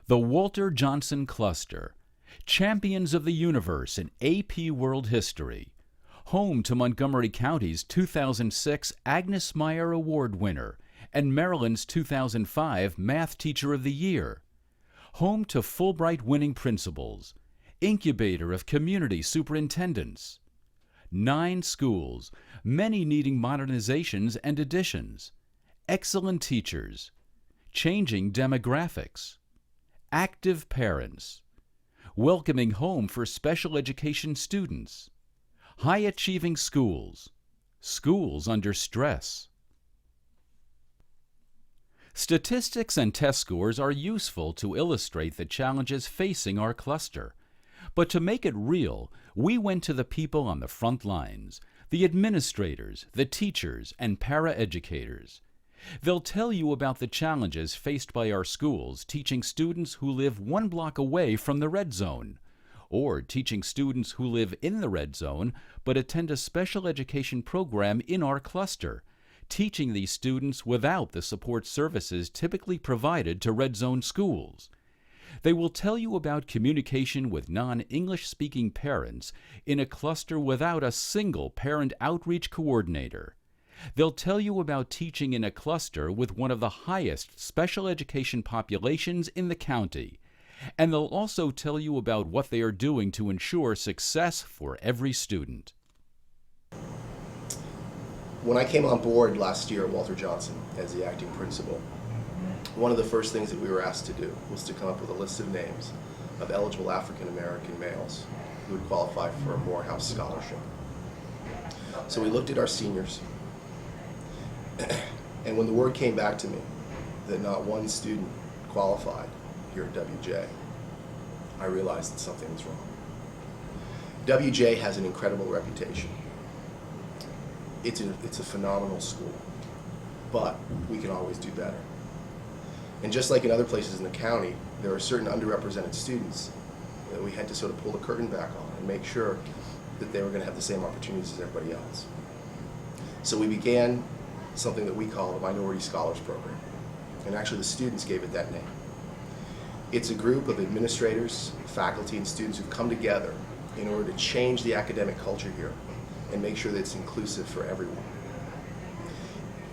The Walter Johnson Cluster, champions of the universe in AP World History, home to Montgomery County's 2006 Agnes Meyer Award winner and Maryland's 2005 Math Teacher of the Year, home to Fulbright winning principals, incubator of community superintendents. 9 schools, many needing modernizations and additions, excellent teachers, changing demographics, active parents, welcoming home for special education students, high-achieving schools, schools under stress. Statistics and test scores are useful to illustrate the challenges facing our cluster. But to make it real, we went to the people on the front lines, the administrators, the teachers, and paraeducators. They'll tell you about the challenges faced by our schools teaching students who live 1 block away from the red zone, or teaching students who live in the red zone but attend a special education program in our cluster, teaching these students without the support services typically provided to red zone schools. They will tell you about communication with non-English speaking parents in a cluster without a single parent outreach coordinator. They'll tell you about teaching in a cluster with one of the highest special education populations in the county. And they'll also tell you about what they are doing to ensure success for every student. When I came on board last year at Walter Johnson as the acting principal, one of the first things that we were asked to do was to come up with a list of names of eligible African American males who would qualify for a Morehouse scholarship. So we looked at our seniors, and when the word came back to me that not one student qualified here at WJ, I realized that something was wrong. WJ has an incredible reputation. It's a phenomenal school, but we can always do better. And just like in other places in the county, there are certain underrepresented students that we had to sort of pull the curtain back on and make sure that they were going to have the same opportunities as everybody else. So we began something that we call the Minority Scholars Program. And actually the students gave it that name. It's a group of administrators, faculty, and students who've come together in order to change the academic culture here and make sure that it's inclusive for everyone.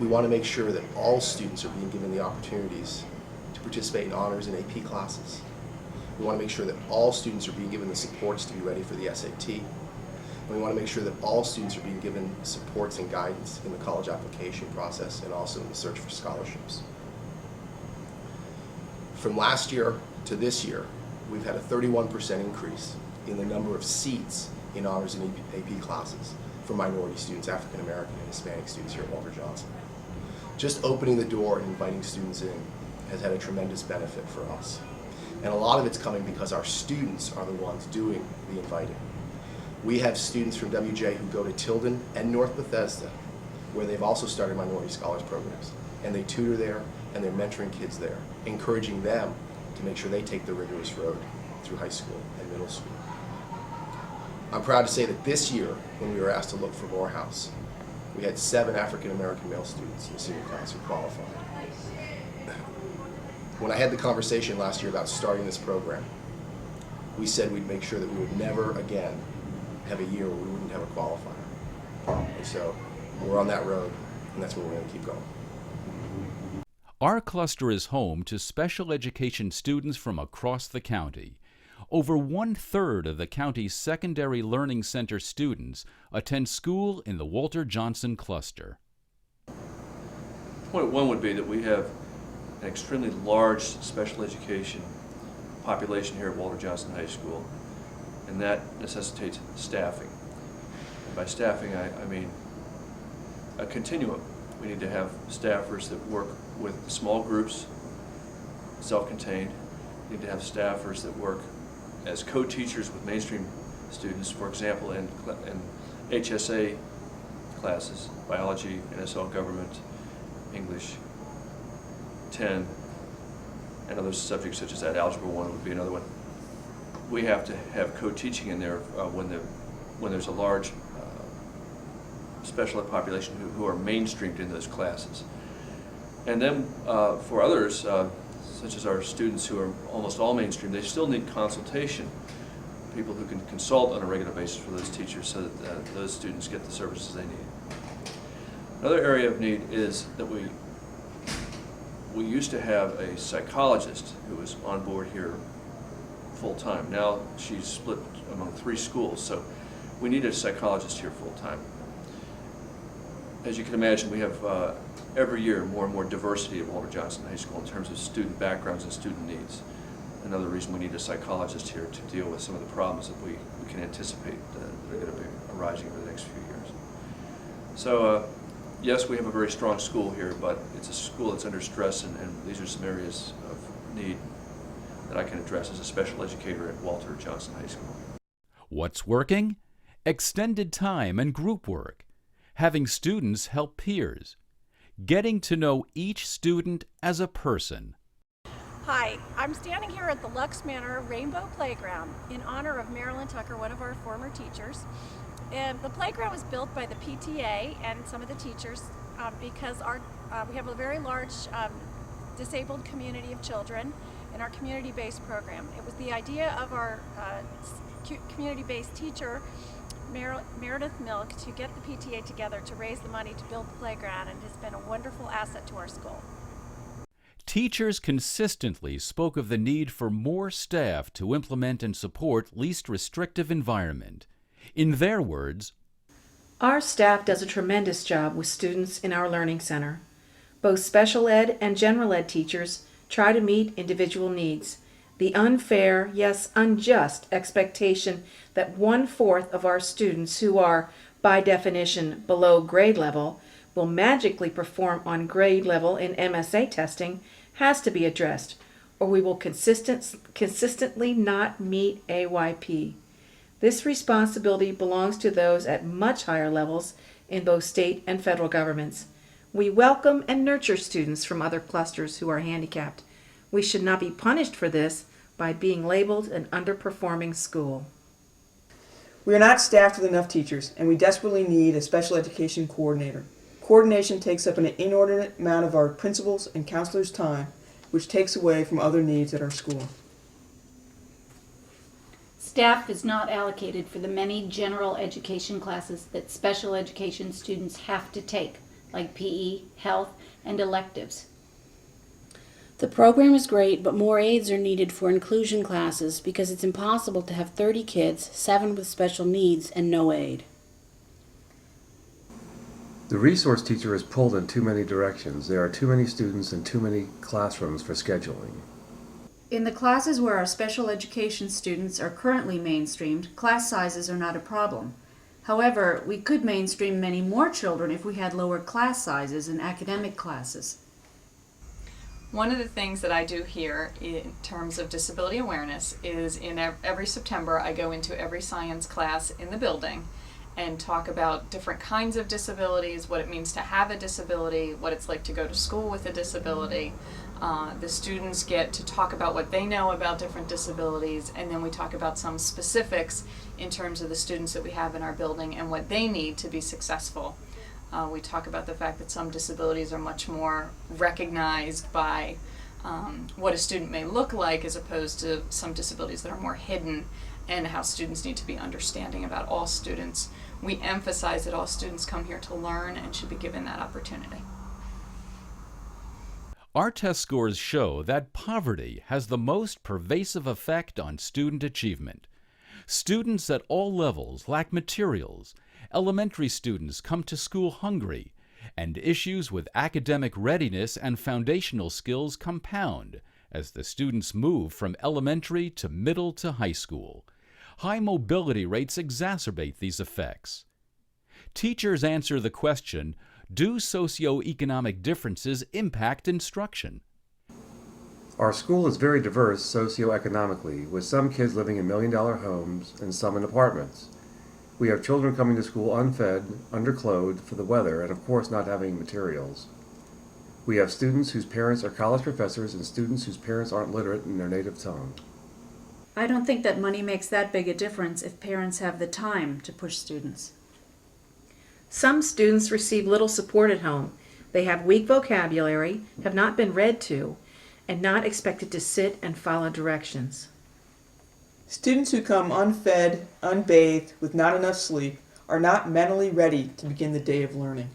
We want to make sure that all students are being given the opportunities to participate in honors and AP classes. We want to make sure that all students are being given the supports to be ready for the SAT. And we want to make sure that all students are being given supports and guidance in the college application process and also in the search for scholarships. From last year to this year, we've had a 31% increase in the number of seats in honors and AP classes for minority students, African American and Hispanic students here at Walter Johnson. Just opening the door and inviting students in has had a tremendous benefit for us. And a lot of it's coming because our students are the ones doing the inviting. We have students from WJ who go to Tilden and North Bethesda, where they've also started minority scholars programs. And they tutor there, and they're mentoring kids there, encouraging them to make sure they take the rigorous road through high school and middle school. I'm proud to say that this year, when we were asked to look for Morehouse, we had 7 African American male students in the senior class who qualified. When I had the conversation last year about starting this program, we said we'd make sure that we would never again have a year where we wouldn't have a qualifier. And so we're on that road, and that's where we're going to keep going. Our cluster is home to special education students from across the county. Over 1/3 of the county's secondary learning center students attend school in the Walter Johnson cluster. Point 1 would be that we have an extremely large special education population here at Walter Johnson High School, and that necessitates staffing. And by staffing, I mean a continuum. We need to have staffers that work with small groups, self-contained. We need to have staffers that work as co-teachers with mainstream students, for example, in HSA classes, biology, NSL government, English 10, and other subjects such as that. Algebra 1 would be another one. We have to have co-teaching in there when there's a large special ed population who are mainstreamed in those classes. And then for others, such as our students who are almost all mainstream, they still need consultation. People who can consult on a regular basis for those teachers so that those students get the services they need. Another area of need is that we used to have a psychologist who was on board here full-time. Now she's split among 3 schools, so we need a psychologist here full-time. As you can imagine, we have every year more and more diversity at Walter Johnson High School in terms of student backgrounds and student needs. Another reason we need a psychologist here to deal with some of the problems that we can anticipate that are going to be arising over the next few years. So yes, we have a very strong school here, but it's a school that's under stress, and these are some areas of need that I can address as a special educator at Walter Johnson High School. What's working? Extended time and group work, having students help peers, getting to know each student as a person. Hi, I'm standing here at the Lux Manor Rainbow Playground in honor of Marilyn Tucker, one of our former teachers. And the playground was built by the PTA and some of the teachers because we have a very large disabled community of children in our community-based program. It was the idea of our community-based teacher, Meredith Milk, to get the PTA together to raise the money to build the playground, and has been a wonderful asset to our school. Teachers consistently spoke of the need for more staff to implement and support least restrictive environment. In their words, our staff does a tremendous job with students in our learning center. Both special ed and general ed teachers try to meet individual needs. The unfair, yes unjust, expectation that 1/4 of our students who are, by definition, below grade level will magically perform on grade level in MSA testing has to be addressed, or we will consistently not meet AYP. This responsibility belongs to those at much higher levels in both state and federal governments. We welcome and nurture students from other clusters who are handicapped. We should not be punished for this by being labeled an underperforming school. We are not staffed with enough teachers, and we desperately need a special education coordinator. Coordination takes up an inordinate amount of our principals' and counselors' time, which takes away from other needs at our school. Staff is not allocated for the many general education classes that special education students have to take, like PE, health, and electives. The program is great, but more aides are needed for inclusion classes because it's impossible to have 30 kids, 7 with special needs, and no aid. The resource teacher is pulled in too many directions. There are too many students and too many classrooms for scheduling. In the classes where our special education students are currently mainstreamed, class sizes are not a problem. However, we could mainstream many more children if we had lower class sizes in academic classes. One of the things that I do here in terms of disability awareness is in every September I go into every science class in the building and talk about different kinds of disabilities, what it means to have a disability, what it's like to go to school with a disability. The students get to talk about what they know about different disabilities, and then we talk about some specifics in terms of the students that we have in our building and what they need to be successful. We talk about the fact that some disabilities are much more recognized by what a student may look like as opposed to some disabilities that are more hidden, and how students need to be understanding about all students. We emphasize that all students come here to learn and should be given that opportunity. Our test scores show that poverty has the most pervasive effect on student achievement. Students at all levels lack materials, elementary students come to school hungry, and issues with academic readiness and foundational skills compound as the students move from elementary to middle to high school. High mobility rates exacerbate these effects. Teachers answer the question, do socioeconomic differences impact instruction? Our school is very diverse socioeconomically, with some kids living in million-dollar homes and some in apartments. We have children coming to school unfed, underclothed for the weather, and of course not having materials. We have students whose parents are college professors and students whose parents aren't literate in their native tongue. I don't think that money makes that big a difference if parents have the time to push students. Some students receive little support at home. They have weak vocabulary, have not been read to, and not expected to sit and follow directions. Students who come unfed, unbathed, with not enough sleep are not mentally ready to begin the day of learning.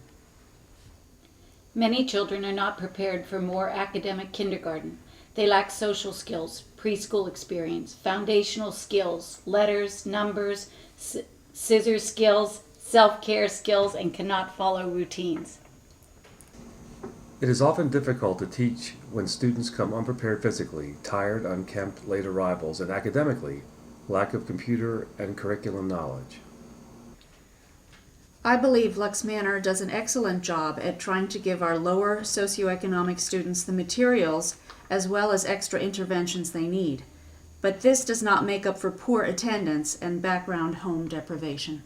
Many children are not prepared for more academic kindergarten. They lack social skills, preschool experience, foundational skills, letters, numbers, scissor skills, self-care skills, and cannot follow routines. It is often difficult to teach when students come unprepared physically, tired, unkempt, late arrivals, and academically, lack of computer and curriculum knowledge. I believe Lux Manor does an excellent job at trying to give our lower socioeconomic students the materials as well as extra interventions they need. But this does not make up for poor attendance and background home deprivation.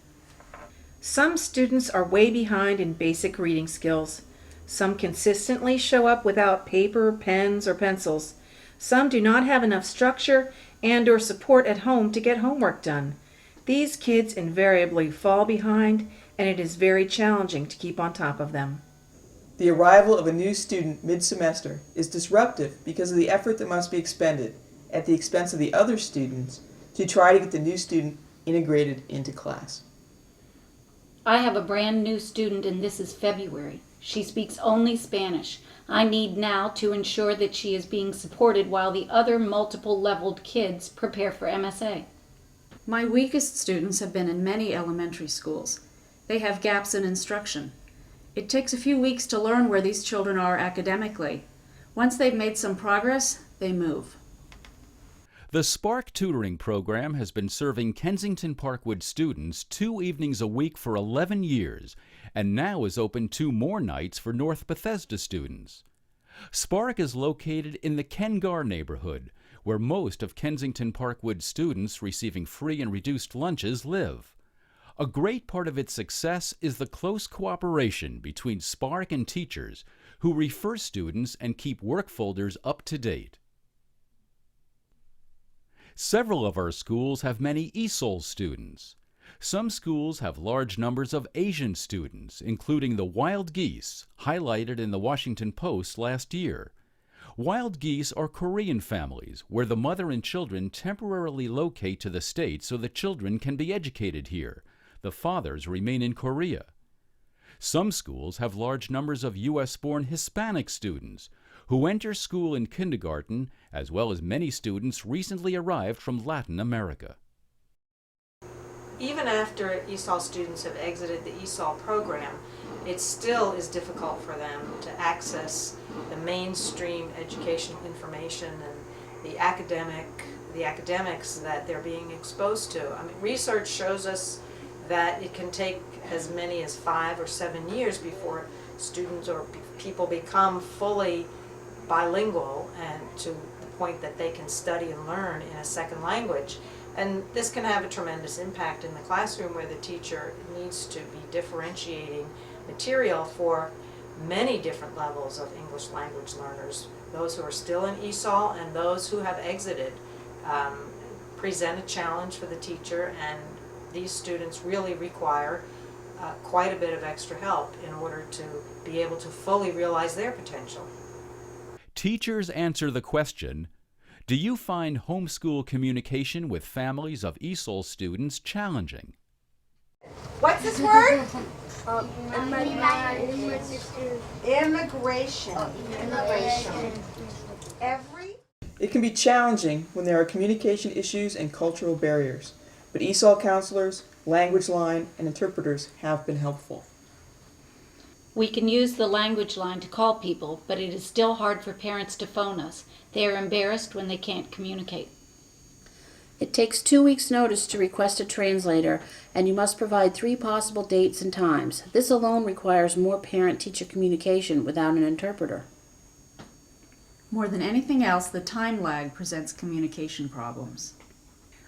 Some students are way behind in basic reading skills. Some consistently show up without paper, pens, or pencils. Some do not have enough structure and/or support at home to get homework done. These kids invariably fall behind, and it is very challenging to keep on top of them. The arrival of a new student mid-semester is disruptive because of the effort that must be expended at the expense of the other students to try to get the new student integrated into class. I have a brand new student and this is February. She speaks only Spanish. I need now to ensure that she is being supported while the other multiple leveled kids prepare for MSA. My weakest students have been in many elementary schools. They have gaps in instruction. It takes a few weeks to learn where these children are academically. Once they've made some progress, they move. The Spark Tutoring Program has been serving Kensington Parkwood students 2 evenings a week for 11 years, and now is open 2 more nights for North Bethesda students. Spark is located in the Kengar neighborhood, where most of Kensington Parkwood students receiving free and reduced lunches live. A great part of its success is the close cooperation between Spark and teachers, who refer students and keep work folders up to date. Several of our schools have many ESOL students. Some schools have large numbers of Asian students, including the Wild Geese, highlighted in the Washington Post last year. Wild Geese are Korean families where the mother and children temporarily locate to the States so the children can be educated here. The fathers remain in Korea. Some schools have large numbers of U.S.-born Hispanic students who enter school in kindergarten, as well as many students recently arrived from Latin America. Even after ESOL students have exited the ESOL program, it still is difficult for them to access the mainstream educational information and the academics that they're being exposed to. I mean, research shows us that it can take as many as 5 or 7 years before students or people become fully bilingual and to the point that they can study and learn in a second language. And this can have a tremendous impact in the classroom where the teacher needs to be differentiating material for many different levels of English language learners, those who are still in ESOL and those who have exited. Present a challenge for the teacher, and these students really require quite a bit of extra help in order to be able to fully realize their potential. Teachers answer the question, do you find homeschool communication with families of ESOL students challenging? What's this word? Immigration. It can be challenging when there are communication issues and cultural barriers, but ESOL counselors, language line, and interpreters have been helpful. We can use the language line to call people, but it is still hard for parents to phone us. They are embarrassed when they can't communicate. It takes 2 weeks' notice to request a translator, and you must provide 3 possible dates and times. This alone requires more parent-teacher communication without an interpreter. More than anything else, the time lag presents communication problems.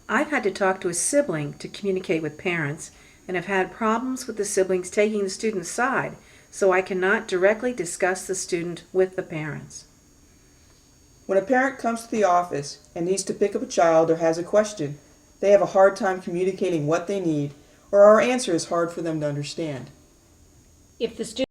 I've had to talk to a sibling to communicate with parents, and have had problems with the siblings taking the student's side, so I cannot directly discuss the student with the parents. When a parent comes to the office and needs to pick up a child or has a question, they have a hard time communicating what they need, or our answer is hard for them to understand. If the student